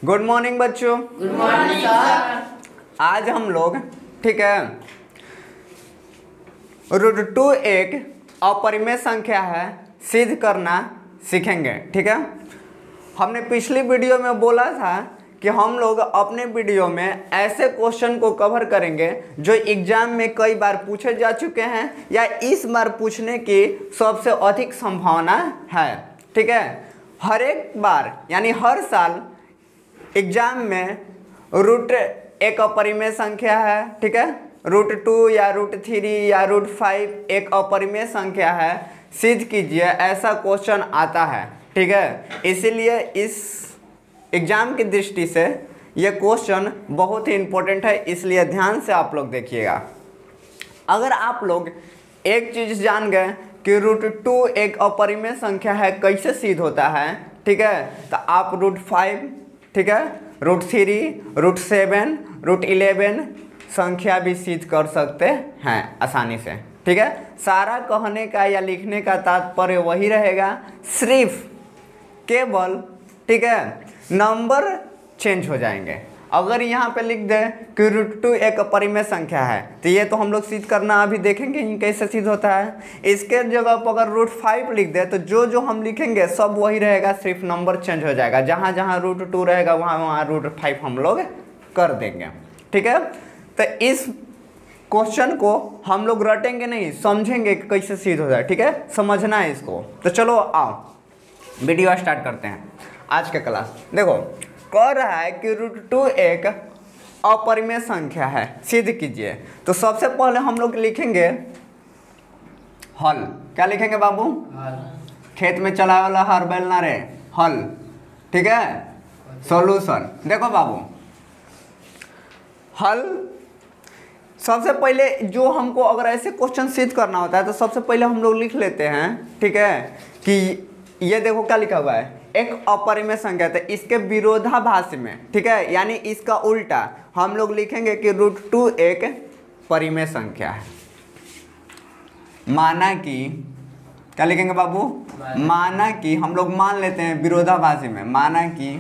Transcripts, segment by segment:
Good morning बच्चों। Good morning sir. आज हम लोग ठीक है √2 एक अपरिमेय संख्या है सिद्ध करना सीखेंगे। ठीक है, हमने पिछली वीडियो में बोला था कि हम लोग अपने वीडियो में ऐसे क्वेश्चन को कवर करेंगे जो एग्जाम में कई बार पूछे जा चुके हैं या इस बार पूछने की सबसे अधिक संभावना है। ठीक है, हर एक बार यानी हर साल एग्जाम में रूट एक अपरिमेय संख्या है। ठीक है, √2 या √3 या √5 एक अपरिमेय संख्या है, सिद्ध कीजिए, ऐसा क्वेश्चन आता है। ठीक है, इसीलिए इस एग्जाम की दृष्टि से यह क्वेश्चन बहुत ही इम्पोर्टेंट है, इसलिए ध्यान से आप लोग देखिएगा। अगर आप लोग एक चीज़ जान गए कि √2 एक अपरिमेय संख्या है कैसे सिद्ध होता है, ठीक है, तो आप √5, ठीक है, √3, √7, √11 संख्या भी सिद्ध कर सकते हैं आसानी से। ठीक है, सारा कहने का या लिखने का तात्पर्य वही रहेगा, सिर्फ केवल ठीक है नंबर चेंज हो जाएंगे। अगर यहाँ पे लिख दें कि √2 एक अपरिमेय संख्या है तो ये तो हम लोग सिद्ध करना अभी देखेंगे ही कैसे सिद्ध होता है। इसके जगह पर अगर √5 लिख दे तो जो जो हम लिखेंगे सब वही रहेगा, सिर्फ नंबर चेंज हो जाएगा। जहाँ जहाँ √2 रहेगा वहाँ वहाँ √5 हम लोग कर देंगे। ठीक है, तो इस क्वेश्चन को हम लोग रटेंगे नहीं, समझेंगे कि कैसे सिद्ध होता है। ठीक है, समझना है इसको। तो चलो आओ वीडियो स्टार्ट करते हैं आज का क्लास। देखो कह रहा है कि √2 एक अपरिमेय संख्या है, सिद्ध कीजिए। तो सबसे पहले हम लोग लिखेंगे हल। क्या लिखेंगे बाबू? खेत में चला वाला हर बैल ना रे, हल। ठीक है, सॉल्यूशन। देखो बाबू, हल सबसे पहले जो हमको अगर ऐसे क्वेश्चन सिद्ध करना होता है तो सबसे पहले हम लोग लिख लेते हैं, ठीक है, कि ये देखो क्या लिखा हुआ है, एक अपरिमेय संख्या है, इसके विरोधाभासी में, ठीक है, यानी इसका उल्टा हम लोग लिखेंगे कि √2 एक परिमेय संख्या है। माना कि क्या लिखेंगे बाबू? माना कि हम लोग मान लेते हैं विरोधाभासी में, माना कि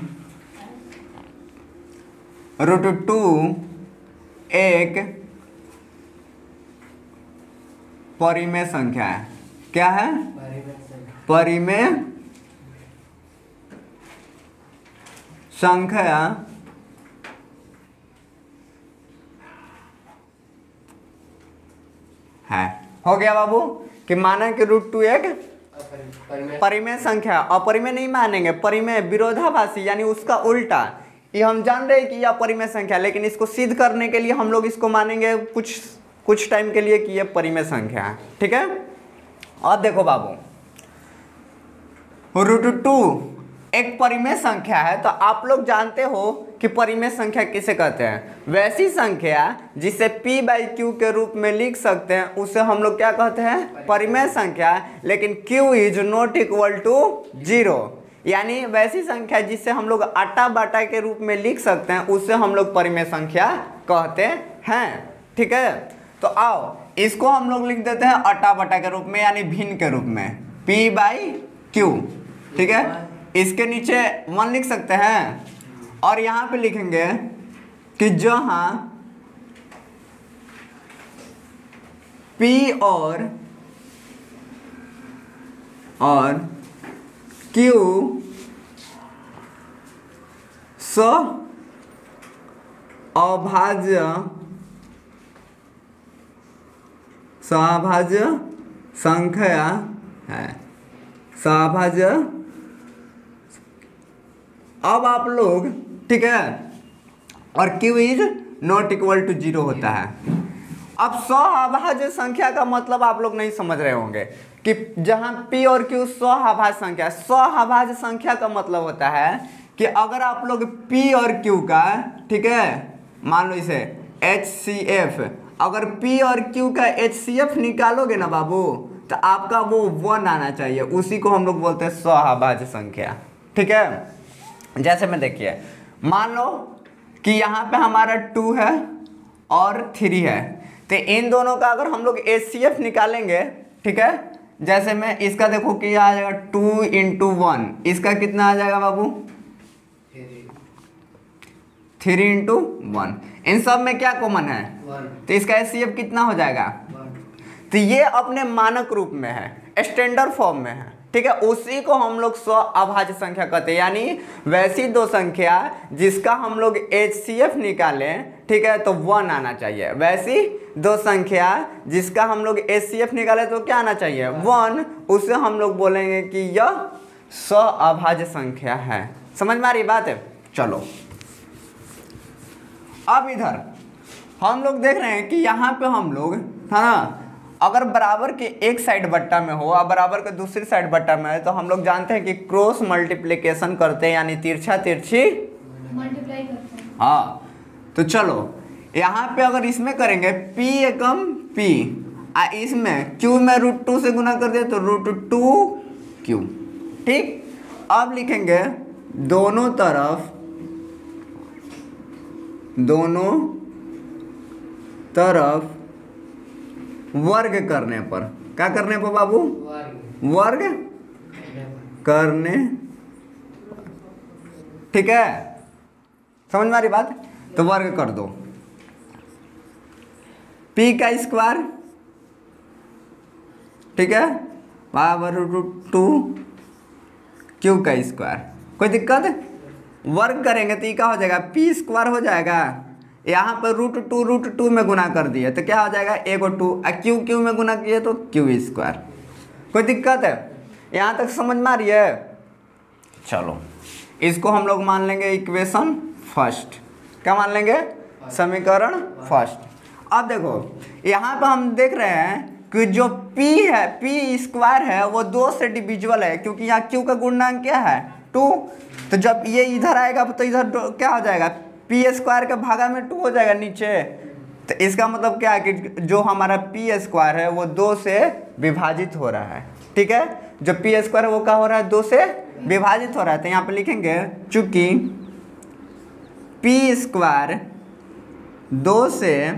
√2 एक परिमेय संख्या है। क्या है? परिमेय संख्या है। हो गया बाबू कि माना कि √2 एक परिमेय संख्या। अपरिमेय नहीं मानेंगे, परिमेय विरोधाभासी यानी उसका उल्टा। ये हम जान रहे हैं कि यह अपरिमेय संख्या, लेकिन इसको सिद्ध करने के लिए हम लोग इसको मानेंगे कुछ टाइम के लिए कि यह परिमेय संख्या है। ठीक है, अब देखो बाबू, √2 एक परिमेय संख्या है तो आप लोग जानते हो कि परिमेय संख्या किसे कहते हैं? वैसी संख्या जिसे p/q के रूप में लिख सकते हैं उसे हम लोग क्या कहते हैं? परिमेय संख्या। लेकिन q is not equal to 0, यानी वैसी संख्या जिसे हम लोग आटा बाटा के रूप में लिख सकते हैं उसे हम लोग परिमेय संख्या कहते हैं। ठीक है, तो आओ इसको हम लोग लिख देते हैं आटा बाटा के रूप में, यानी भिन्न के रूप में, p/q। ठीक है, इसके नीचे 1 लिख सकते हैं और यहाँ पे लिखेंगे कि जहाँ p और q सभाज्य संख्या है। सभाज्य। अब आप लोग ठीक है, और q is not equal to 0 होता है। अब सभाज्य संख्या का मतलब आप लोग नहीं समझ रहे होंगे कि जहां p और q सभाज्य संख्या, सभाज्य संख्या का मतलब होता है कि अगर आप लोग p और q का, ठीक है, मान लो इसे HCF, अगर p और q का HCF निकालोगे ना बाबू तो आपका वो 1 आना चाहिए, उसी को हम लोग बोलते हैं सभाज्य संख्या। ठीक है, जैसे में देखिए, मान लो कि यहाँ पे हमारा 2 है और 3 है, तो इन दोनों का अगर हम लोग HCF निकालेंगे, ठीक है, जैसे में इसका देखो कि आ जाएगा 2 × 1, इसका कितना आ जाएगा बाबू? 3 इंटू 1। इन सब में क्या कॉमन है? 1। तो इसका HCF कितना हो जाएगा? 1। तो ये अपने मानक रूप में है, स्टैंडर्ड फॉर्म में है, ठीक है। उसी को हम लोग स्व अभाज्य संख्या कहते हैं, यानी वैसी दो संख्या जिसका हम लोग HCF निकालें, ठीक है, तो 1 आना चाहिए। वैसी दो संख्या जिसका हम लोग HCF निकालें तो क्या आना चाहिए? 1। उसे हम लोग बोलेंगे कि यह स्व अभाज्य संख्या है। समझ में आ रही बात है? चलो अब इधर हम लोग देख रहे हैं कि यहाँ पे हम लोग, है ना, अगर बराबर के एक साइड बट्टा में हो और बराबर के दूसरी साइड बट्टा में है तो हम लोग जानते हैं कि क्रॉस मल्टीप्लिकेशन करते हैं, यानी तिरछा तिरछी मल्टीप्लाई करते हैं। हाँ, तो चलो यहाँ पे अगर इसमें करेंगे p एकम p, इसमें q में √2 से गुना कर दिया तो √2q, ठीक। अब लिखेंगे दोनों तरफ वर्ग करने पर, क्या करने पर बाबू? वर्ग करने, ठीक है, समझ में आ रही बात? तो वर्ग कर दो p का स्क्वायर, ठीक है, पावर √2q का स्क्वायर। कोई दिक्कत? वर्ग करेंगे तो ये क्या हो जाएगा? p स्क्वायर हो जाएगा। यहाँ पर √2 में गुना कर दिए तो क्या हो जाएगा? एगो 2, q में गुना किए तो q स्क्वायर। कोई दिक्कत है? यहाँ तक समझ में आ रही है? चलो इसको हम लोग मान लेंगे इक्वेशन फर्स्ट। क्या मान लेंगे? समीकरण फर्स्ट। अब देखो यहाँ पर हम देख रहे हैं कि जो p है, p स्क्वायर है, वो 2 से डिविजिबल है, क्योंकि यहाँ q का गुणनांक क्या है? 2। तो जब ये इधर आएगा तो इधर क्या हो जाएगा? p स्क्वायर का भागा में 2 हो जाएगा नीचे। तो इसका मतलब क्या है कि जो हमारा p स्क्वायर है वो 2 से विभाजित हो रहा है, ठीक है। जो p स्क्वायर है वो क्या हो रहा है? 2 से विभाजित हो रहा है। तो यहाँ पे लिखेंगे चूंकि p स्क्वायर 2 से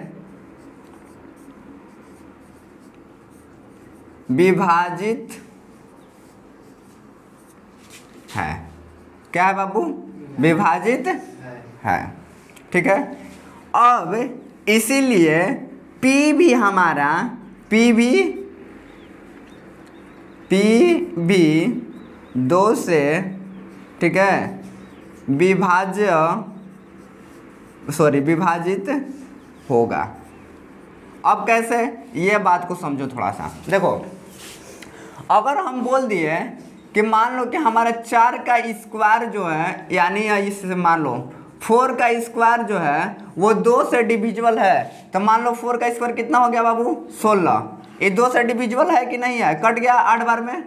विभाजित है। क्या है बाबू? विभाजित है, ठीक है। अब इसीलिए p भी हमारा p भी 2 से, ठीक है, विभाजित होगा। अब कैसे? ये बात को समझो थोड़ा सा। देखो अगर हम बोल दिए कि मान लो कि हमारा 4 का स्क्वायर जो है, यानी इससे मान लो 4 का स्क्वायर जो है वो 2 से डिविजिबल है, तो मान लो 4 का स्क्वायर कितना हो गया बाबू? 16। ये 2 से डिविजिबल है कि नहीं है? कट गया 8 बार में,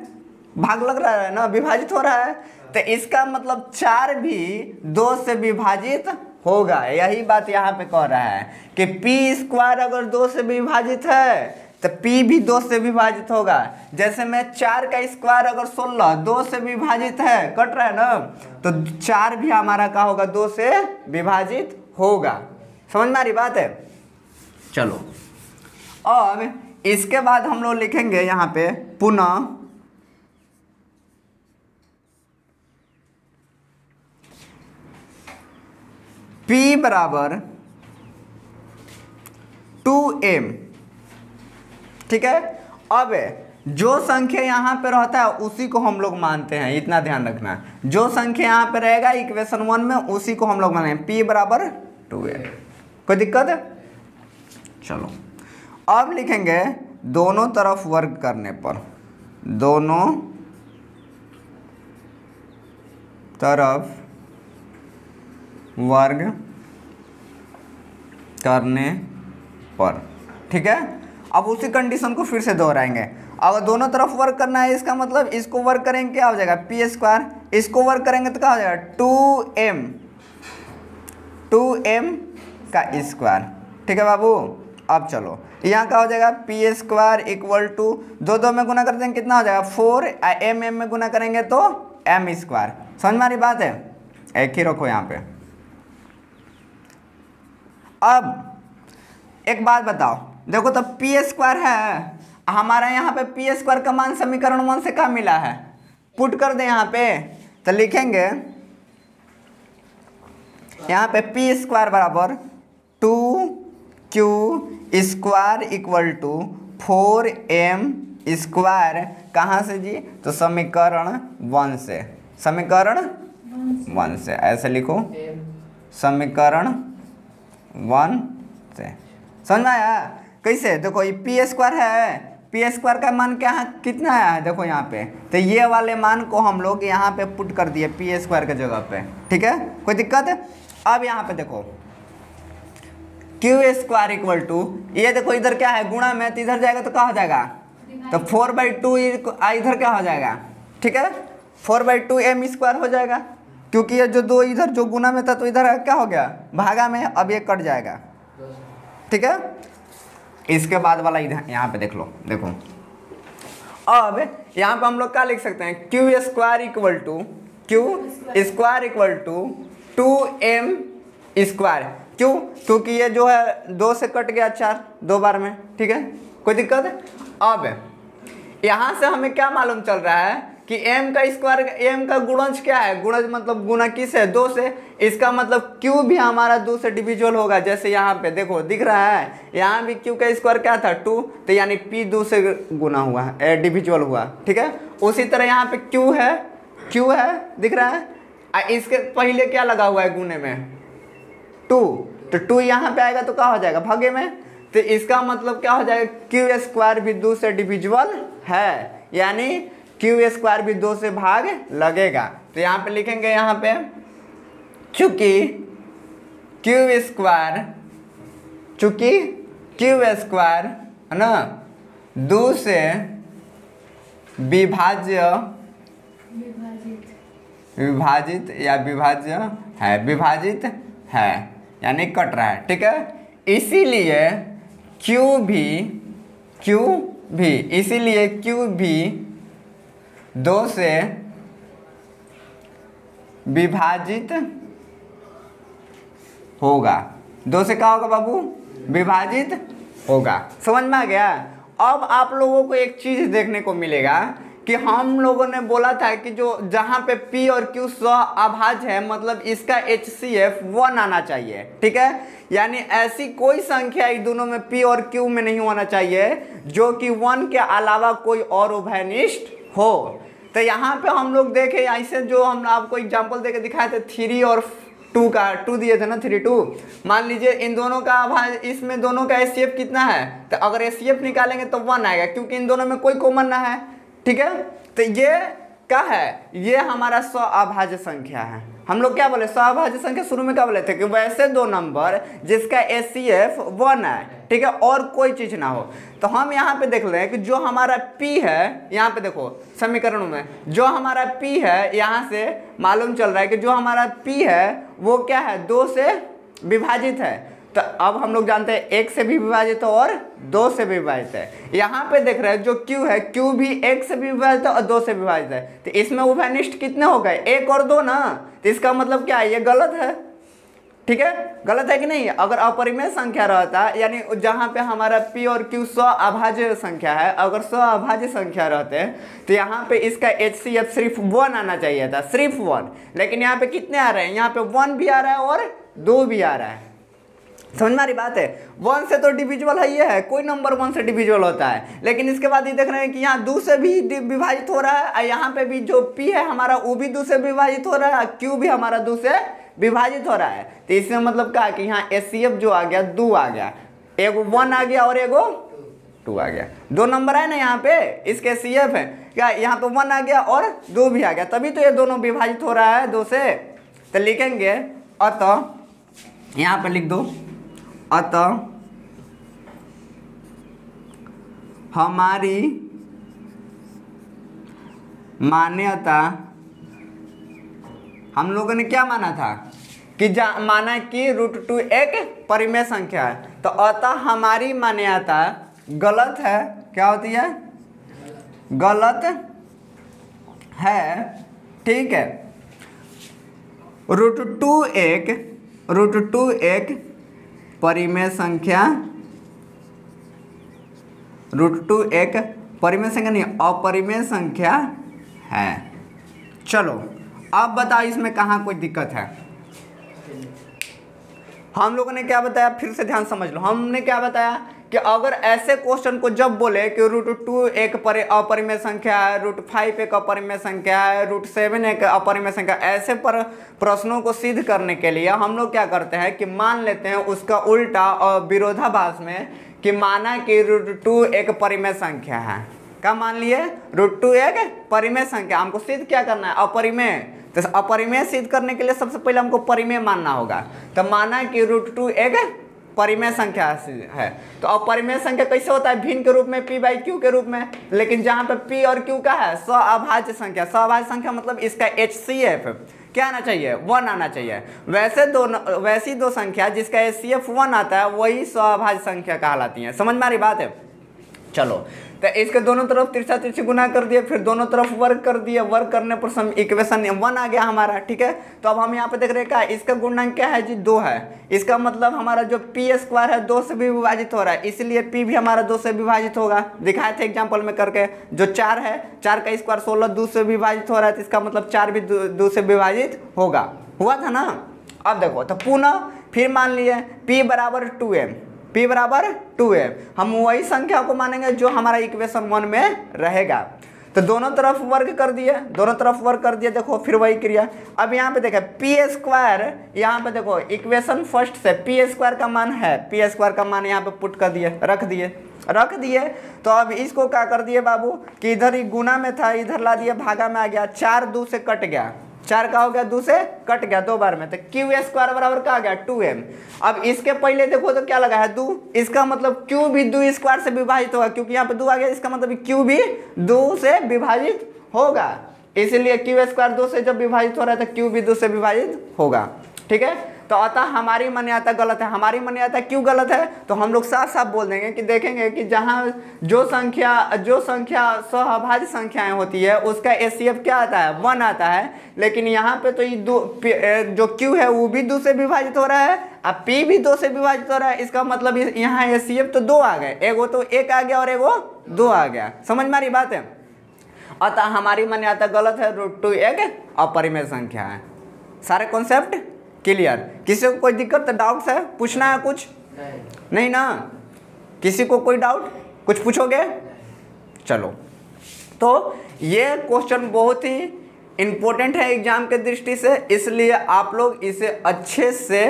भाग लग रहा है ना, विभाजित हो रहा है। तो इसका मतलब 4 भी 2 से विभाजित होगा। यही बात यहाँ पे कह रहा है कि p स्क्वायर अगर 2 से विभाजित है तो p भी 2 से विभाजित होगा। जैसे मैं 4 का स्क्वायर अगर 16 2 से विभाजित है, कट रहा है ना, तो 4 भी हमारा क्या होगा? 2 से विभाजित होगा। समझ में आ रही बात है? चलो अब इसके बाद हम लोग लिखेंगे यहाँ पे पुनः p बराबर 2m, ठीक है। अब जो संख्या यहाँ पे रहता है उसी को हम लोग मानते हैं, इतना ध्यान रखना। जो संख्या यहाँ पे रहेगा इक्वेशन 1 में उसी को हम लोग माने, p बराबर 2m। कोई दिक्कत है? चलो अब लिखेंगे दोनों तरफ वर्ग करने पर, दोनों तरफ वर्ग करने पर, ठीक है। अब उसी कंडीशन को फिर से दोहराएंगे। अगर दोनों तरफ वर्ग करना है, इसका मतलब इसको वर्ग करेंगे क्या हो जाएगा? p square. इसको वर्ग करेंगे तो क्या हो जाएगा? 2m का स्क्वायर, ठीक है बाबू। अब चलो यहाँ क्या हो जाएगा? p स्क्वायर इक्वल टू 2 में गुना कर देंगे कितना हो जाएगा? 4। m में गुना करेंगे तो m स्क्वायर। समझ में आ रही बात है? एक ही रखो यहाँ पे। अब एक बात बताओ, देखो तो p स्क्वायर है हमारा, यहाँ पे p स्क्वायर का मान समीकरण 1 से क्या मिला है? पुट कर दे यहाँ पे। तो लिखेंगे यहाँ पे पी स्क्वायर बराबर 2q² equal to 4m square, कहाँ से जी? तो समीकरण 1 से, समीकरण 1 से ऐसे लिखो, समीकरण 1 से। समझ में आया? कैसे? देखो ये पी स्क्वायर है, पी स्क्वायर का मान क्या है, कितना है देखो यहाँ पे, तो ये वाले मान को हम लोग यहाँ पे पुट कर दिए पी स्क्वायर के जगह पे, ठीक है, कोई दिक्कत है? अब यहाँ पे देखो q² इक्वल टू, ये देखो इधर क्या है गुणा में, तो इधर जाएगा तो क्या हो जाएगा, तो 4/2 इधर क्या हो जाएगा, ठीक है, 4/2m स्क्वायर हो जाएगा, क्योंकि ये जो दो इधर जो गुना में था तो इधर क्या हो गया भागा में, अब ये कट जाएगा, ठीक है। इसके बाद वाला इधर यहाँ पे देख लो, देखो अब यहाँ पे हम लोग क्या लिख सकते हैं, q² equal to 2m square, क्यों? क्योंकि ये जो है 2 से कट गया 4 2 बार में, ठीक है, कोई दिक्कत है? अब यहाँ से हमें क्या मालूम चल रहा है कि m का स्क्वायर, m का गुणज क्या है, गुणज मतलब गुना किस है, 2 से, इसका मतलब q भी हमारा 2 से डिविजुअल होगा, जैसे यहाँ पे देखो दिख रहा है, यहाँ भी q का स्क्वायर क्या था 2, तो यानी p 2 से गुना हुआ है, डिविजुअल हुआ, ठीक है। उसी तरह यहाँ पे q है दिख रहा है, इसके पहले क्या लगा हुआ है गुने में 2, तो 2 यहाँ पे आएगा तो क्या हो जाएगा भागे में, तो इसका मतलब क्या हो जाएगा, q² भी 2 से डिविजुअल है, यानी q² भी 2 से भाग लगेगा, तो यहाँ पे लिखेंगे, यहाँ पे चूंकि q² है ना 2 से विभाजित या विभाजित है यानी कट रहा है, ठीक है, इसीलिए q भी 2 से विभाजित होगा, 2 से क्या होगा बाबू, विभाजित होगा। समझ में आ गया? अब आप लोगों को एक चीज देखने को मिलेगा कि हम लोगों ने बोला था कि जो जहाँ पे P और Q स्व अभाज्य है, मतलब इसका HCF 1 आना चाहिए, ठीक है, यानी ऐसी कोई संख्या इन दोनों में P और Q में नहीं होना चाहिए जो कि 1 के अलावा कोई और उभयनिष्ठ हो। तो यहाँ पे हम लोग देखे, ऐसे जो हम आपको एग्जाम्पल देके दिखाए थे 3 और 2 का, 2 दिए थे ना, 3 2, मान लीजिए इन दोनों का अभाज्य, इसमें दोनों का HCF कितना है, तो अगर HCF निकालेंगे तो 1 आएगा, क्योंकि इन दोनों में कोई कॉमन ना है, ठीक है। तो ये क्या है, ये हमारा स्व अभाज्य संख्या है। हम लोग क्या बोले, स्व अभाज्य संख्या शुरू में क्या बोले थे कि वैसे दो नंबर जिसका HCF 1 है, ठीक है, और कोई चीज ना हो। तो हम यहाँ पे देख रहे हैं कि जो हमारा P है, यहाँ पे देखो समीकरणों में जो हमारा P है, यहाँ से मालूम चल रहा है कि जो हमारा P है वो क्या है, 2 से विभाजित है। तो अब हम लोग जानते हैं 1 से भी विभाजित है और 2 से भी विभाजित है। यहाँ पे देख रहे हैं जो Q है, Q भी 1 से भी विभाजित है और 2 से विभाजित है। तो इसमें उभयनिष्ठ कितने हो गए, 1 और 2 ना, तो इसका मतलब क्या है, ये गलत है, ठीक है, गलत है कि नहीं। अगर अपरिमेय संख्या रहता, यानी जहाँ पे हमारा P और Q स्व अभाज्य संख्या है, अगर स्व अभाज्य संख्या रहते तो यहाँ पे इसका HCF सिर्फ 1 आना चाहिए था, सिर्फ 1, लेकिन यहाँ पे कितने आ रहे हैं, यहाँ पे 1 भी आ रहा है और 2 भी आ रहा है। समझ में आ रही बात है, 1 से तो डिविजुअल है, ये है कोई नंबर 1 से डिविजुअल होता है, लेकिन इसके बाद ये देख रहे हैं कि यहाँ 2 से भी विभाजित हो रहा है, और यहाँ पे भी जो P है हमारा वो भी 2 से विभाजित हो रहा है, Q भी हमारा 2 से विभाजित हो रहा है। तो इसमें मतलब क्या कि यहाँ HCF जो आ गया 2 आ गया, एगो 1 आ गया और एगो 2 आ गया, 2 नंबर है ना यहाँ पे, इसके HCF है क्या, यहाँ पे 1 आ गया और 2 भी आ गया, तभी तो ये दोनों विभाजित हो रहा है 2 से। तो लिखेंगे अतः, यहाँ पे लिख दो, अतः हमारी मान्यता, हम लोगों ने क्या माना था कि माना कि √2 एक परिमेय संख्या है, तो अतः हमारी मान्यता गलत है, क्या होती है, गलत है, ठीक है। √2 एक परिमेय संख्या, √2 एक परिमेय संख्या नहीं, अपरिमेय संख्या है। चलो अब बताओ इसमें कहाँ कोई दिक्कत है, हम लोगों ने क्या बताया, फिर से ध्यान समझ लो। हमने क्या बताया कि अगर ऐसे क्वेश्चन को जब बोले कि √2 एक अपरिमेय संख्या है, √5 एक अपरिमेय संख्या है, √7 एक अपरिमेय संख्या, ऐसे पर प्रश्नों को सिद्ध करने के लिए हम लोग क्या करते हैं कि मान लेते हैं उसका उल्टा और विरोधाभास में, कि माना कि √2 एक परिमेय संख्या है। क्या मान लिए, √2 एक परिमेय संख्या, हमको सिद्ध क्या करना है, अपरिमेय। तो अपरिमेय सिद्ध करने के लिए सबसे पहले हमको परिमेय मानना होगा। तो माना कि √2 एक परिमेय संख्या है। तो अपरिमेय संख्या कैसे होता है, भिन्न के रूप में, p/q के रूप में। लेकिन जहाँ पे p और q का है सअभाज्य संख्या, सअभाज्य संख्या मतलब इसका HCF क्या आना चाहिए, 1 आना चाहिए। वैसी दो संख्या जिसका HCF 1 आता है वही सअभाज्य संख्या कहलाती है। समझ में आ रही बात है। चलो, तो इसके दोनों तरफ तिरछा तिरछी गुना कर दिए, फिर दोनों तरफ वर्ग कर दिए, वर्ग करने पर सम इक्वेशन 1 आ गया हमारा। ठीक है, तो अब हम यहाँ पे देख रहे हैं क्या, इसका गुणनक क्या है जी, 2 है। इसका मतलब हमारा जो p² है 2 से भी विभाजित हो रहा है, इसलिए p भी हमारा 2 से विभाजित होगा। दिखाए थे एग्जाम्पल में करके। जो 4 है, 4 का स्क्वायर 16 2 से विभाजित हो रहा है, तो इसका मतलब 4 भी 2 से विभाजित होगा। हुआ था ना। अब देखो, तो पुनः फिर मान लिए p बराबर 2m, p बराबर 2m, हम वही संख्या को मानेंगे जो हमारा इक्वेशन 1 में रहेगा। तो दोनों तरफ वर्ग कर दिए, दोनों तरफ वर्ग कर दिए। देखो फिर वही क्रिया। अब यहाँ पे देखें p², यहाँ पे देखो इक्वेशन फर्स्ट से p² का मान है, p² का मान यहाँ पे पुट कर दिए, रख दिए। तो अब इसको क्या कर दिए बाबू कि इधर ही गुना में था, इधर ला दिया, भागा में आ गया, 4 2 से कट गया, 4 का हो गया 2 से कट गया 2 बार में। तो q² बराबर क्या आ गया, 2m। अब इसके पहले देखो तो क्या लगा है, 2, इसका मतलब q भी 2² से विभाजित होगा, क्योंकि यहाँ पे 2 आ गया, इसका मतलब q भी 2 से विभाजित होगा। इसलिए q² 2 से जब विभाजित हो रहा है तो q भी 2 से विभाजित होगा। ठीक है, तो अतः हमारी मान्यता गलत है। हमारी मान्यता क्यों गलत है, तो हम लोग साफ साफ बोल देंगे कि देखेंगे कि जहाँ जो संख्या सहभाज्य संख्याएं होती है उसका HCF क्या आता है, 1 आता है। लेकिन यहाँ पे तो ये जो Q है वो भी 2 से विभाजित हो रहा है, अब P भी 2 से विभाजित हो रहा है। इसका मतलब यहाँ HCF तो 2 आ गए, एगो तो 1 आ गया और एगो 2 आ गया। समझ में आ रही बात है। अतः हमारी मान्यता गलत है, √2 एक अपरिमेय संख्या है। सारे कॉन्सेप्ट क्लियर। किसी को कोई दिक्कत, डाउट्स है, पूछना है कुछ? नहीं ना, किसी को कोई डाउट, कुछ पूछोगे? चलो, तो ये क्वेश्चन बहुत ही इम्पोर्टेंट है एग्जाम के दृष्टि से, इसलिए आप लोग इसे अच्छे से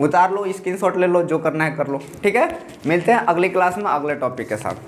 उतार लो, स्क्रीनशॉट ले लो, जो करना है कर लो। ठीक है, मिलते हैं अगली क्लास में अगले टॉपिक के साथ।